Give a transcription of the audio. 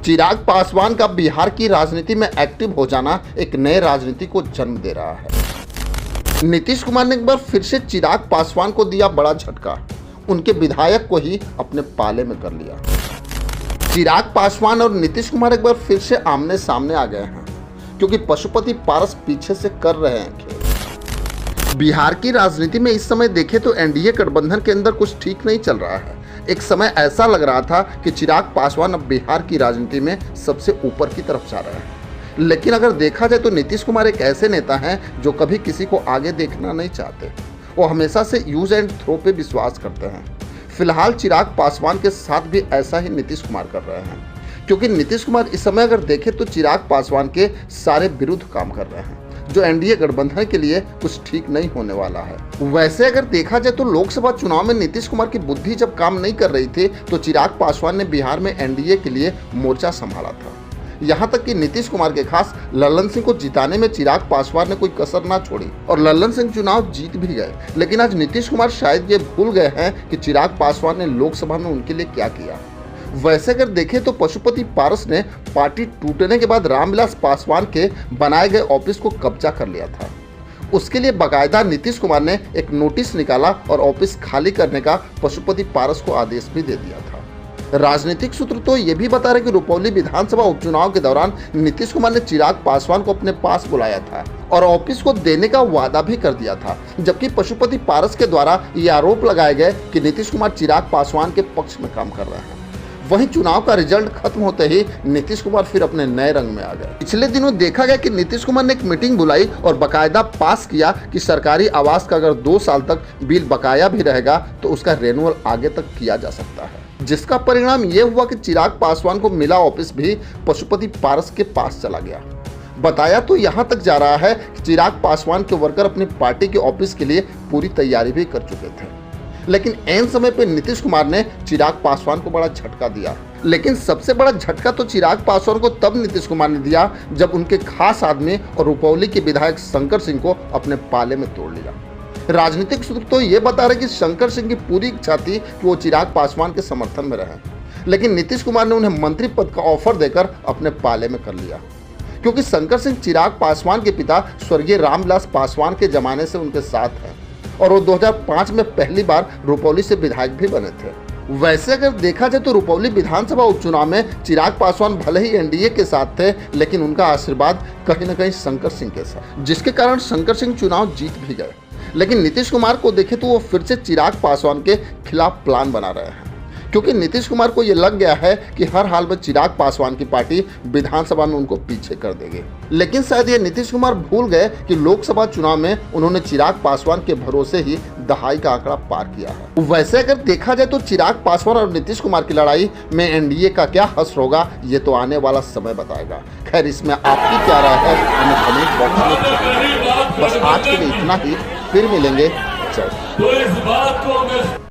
चिराग पासवान का बिहार की राजनीति में एक्टिव हो जाना एक नए राजनीति को जन्म दे रहा है। नीतीश कुमार ने एक बार फिर से चिराग पासवान को दिया बड़ा झटका, उनके विधायक को ही अपने पाले में कर लिया। चिराग पासवान और नीतीश कुमार एक बार फिर से आमने सामने आ गए हैं, क्योंकि पशुपति पारस पीछे से कर रहे हैं खेल। बिहार की राजनीति में इस समय देखें तो एनडीए गठबंधन के अंदर कुछ ठीक नहीं चल रहा है। एक समय ऐसा लग रहा था कि चिराग पासवान अब बिहार की राजनीति में सबसे ऊपर की तरफ जा रहे हैं, लेकिन अगर देखा जाए तो नीतीश कुमार एक ऐसे नेता हैं जो कभी किसी को आगे देखना नहीं चाहते। वो हमेशा से यूज एंड थ्रो पे विश्वास करते हैं। फिलहाल चिराग पासवान के साथ भी ऐसा ही नीतीश कुमार कर रहे हैं, क्योंकि नीतीश कुमार इस समय अगर देखें तो चिराग पासवान के सारे विरुद्ध काम कर रहे हैं, जो एनडीए गठबंधन के लिए कुछ ठीक नहीं होने वाला है। वैसे अगर देखा जाए तो लोकसभा चुनाव में नीतीश कुमार की बुद्धि जब काम नहीं कर रही थी तो चिराग पासवान ने बिहार में एनडीए के लिए मोर्चा संभाला था। यहाँ तक कि नीतीश कुमार के खास लल्लन सिंह को जिताने में चिराग पासवान ने कोई कसर ना छोड़ी और लल्लन सिंह चुनाव जीत भी गए। लेकिन आज नीतीश कुमार शायद ये भूल गए हैं कि चिराग पासवान ने लोकसभा में उनके लिए क्या किया। वैसे अगर देखें तो पशुपति पारस ने पार्टी टूटने के बाद रामविलास पासवान के बनाए गए ऑफिस को कब्जा कर लिया था। उसके लिए बाकायदा नीतीश कुमार ने एक नोटिस निकाला और ऑफिस खाली करने का पशुपति पारस को आदेश भी दे दिया था। राजनीतिक सूत्र तो ये भी बता रहे कि रुपौली विधानसभा उपचुनाव के दौरान नीतीश कुमार ने चिराग पासवान को अपने पास बुलाया था और ऑफिस को देने का वादा भी कर दिया था, जबकि पशुपति पारस के द्वारा ये आरोप लगाए गए कि नीतीश कुमार चिराग पासवान के पक्ष में काम कर रहे हैं। वहीं चुनाव का रिजल्ट खत्म होते ही नीतीश कुमार फिर अपने नए रंग में आ गए। पिछले दिनों देखा गया कि नीतीश कुमार ने एक मीटिंग बुलाई और बकायदा पास किया कि सरकारी आवास का अगर 2 साल तक बिल बकाया भी रहेगा तो उसका रेन्यूअल आगे तक किया जा सकता है, जिसका परिणाम ये हुआ कि चिराग पासवान को मिला ऑफिस भी पशुपति पारस के पास चला गया। बताया तो यहाँ तक जा रहा है कि चिराग पासवान के वर्कर अपनी पार्टी के ऑफिस के लिए पूरी तैयारी भी कर चुके थे, लेकिन ऐन समय पे नीतीश कुमार ने चिराग पासवान को बड़ा झटका दिया। लेकिन सबसे बड़ा झटका तो चिराग पासवान को तब नीतीश कुमार ने दिया जब उनके खास आदमी और रुपौली के विधायक शंकर सिंह को अपने पाले में तोड़ लिया। राजनीतिक सूत्र तो ये बता रहे कि शंकर सिंह की पूरी इच्छा थी कि वो चिराग पासवान के समर्थन में रहें, लेकिन नीतीश कुमार ने उन्हें मंत्री पद का ऑफर देकर अपने पाले में कर लिया, क्योंकि शंकर सिंह चिराग पासवान के पिता स्वर्गीय रामविलास पासवान के जमाने से उनके साथ हैं और वो 2005 में पहली बार रुपौली से विधायक भी बने थे। वैसे अगर देखा जाए तो रुपौली विधानसभा उपचुनाव में चिराग पासवान भले ही एनडीए के साथ थे, लेकिन उनका आशीर्वाद कहीं न कहीं शंकर सिंह के साथ, जिसके कारण शंकर सिंह चुनाव जीत भी गए। लेकिन नीतीश कुमार को देखें तो वो फिर से चिराग पासवान के खिलाफ प्लान बना रहे हैं, क्योंकि नीतीश कुमार को ये लग गया है कि हर हाल में चिराग पासवान की पार्टी विधानसभा में उनको पीछे कर देगी। लेकिन शायद ये नीतीश कुमार भूल गए कि लोकसभा चुनाव में उन्होंने चिराग पासवान के भरोसे ही दहाई का आंकड़ा पार किया है। वैसे अगर देखा जाए तो चिराग पासवान और नीतीश कुमार की लड़ाई में एनडीए का क्या हश्र होगा ये तो आने वाला समय बताएगा। खैर, इसमें आपकी क्या राय है हमें कमेंट बॉक्स में। बस आज के लिए इतना ही, फिर मिलेंगे। जय।